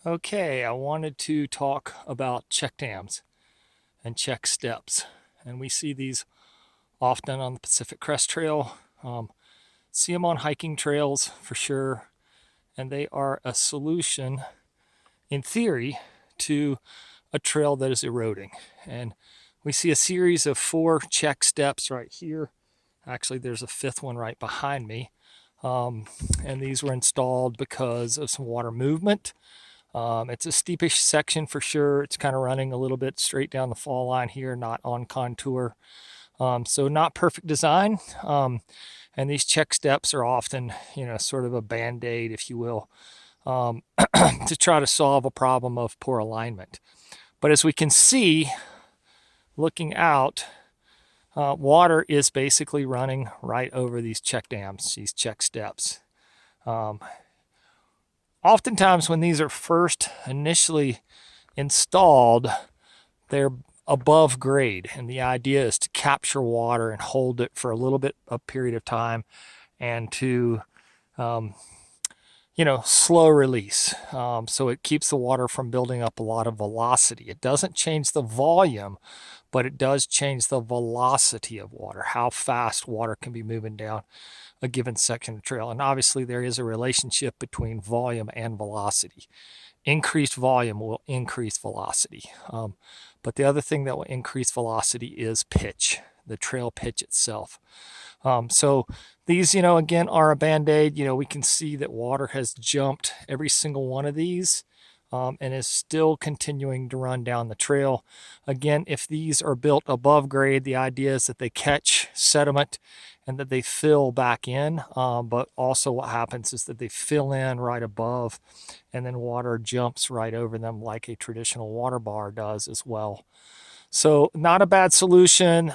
Okay, I wanted to talk about check dams and check steps. And we see these often on the Pacific Crest Trail. See them on hiking trails for sure. And they are a solution, in theory, to a trail that is eroding. And we see a series of 4 check steps right here. Actually, there's a 5th one right behind me. And these were installed because of some water movement. It's a steepish section for sure. It's kind of running a little bit straight down the fall line here, not on contour. So not perfect design. And these check steps are often, sort of a band-aid, if you will, to try to solve a problem of poor alignment. But as we can see, looking out, water is basically running right over these check dams, these check steps. Oftentimes when these are first initially installed, they're above grade, and the idea is to capture water and hold it for a little bit a period of time and to slow release, so it keeps the water from building up a lot of velocity. It doesn't change the volume, but it does change the velocity of water, how fast water can be moving down a given section of trail. And obviously there is a relationship between volume and velocity. Increased volume will increase velocity. But the other thing that will increase velocity is pitch, the trail pitch itself. So these, again, are a band-aid. We can see that water has jumped every single one of these and is still continuing to run down the trail. Again, if these are built above grade, the idea is that they catch sediment and that they fill back in. But also what happens is that they fill in right above and then water jumps right over them like a traditional water bar does as well. So not a bad solution,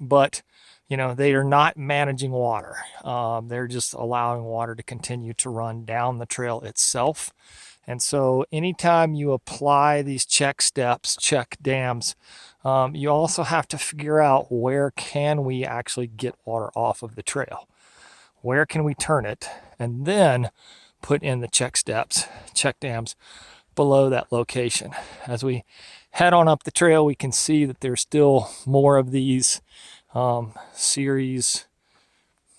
but they are not managing water. They're just allowing water to continue to run down the trail itself. And so anytime you apply these check steps, check dams, you also have to figure out where can we actually get water off of the trail? Where can we turn it? And then put in the check steps, check dams below that location. As we head on up the trail, we can see that there's still more of these series.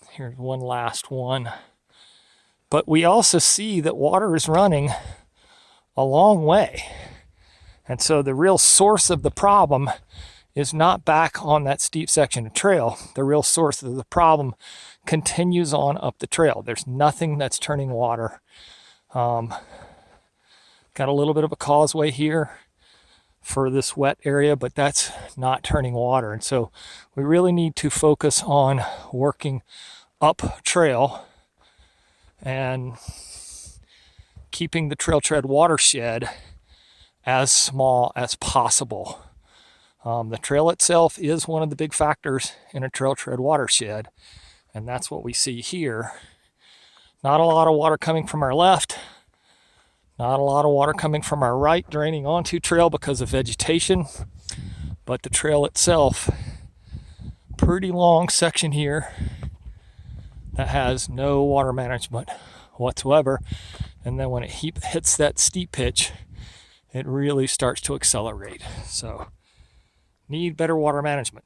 Here's one last one. But we also see that water is running a long way. And so the real source of the problem is not back on that steep section of trail. The real source of the problem continues on up the trail. There's nothing that's turning water. Got a little bit of a causeway here for this wet area, but that's not turning water. And so we really need to focus on working up trail and keeping the trail tread watershed as small as possible. The trail itself is one of the big factors in a trail tread watershed, and that's what we see here. Not a lot of water coming from our left, not a lot of water coming from our right draining onto trail because of vegetation, but the trail itself, pretty long section here that has no water management whatsoever. And then when it hits that steep pitch, it really starts to accelerate. So need better water management.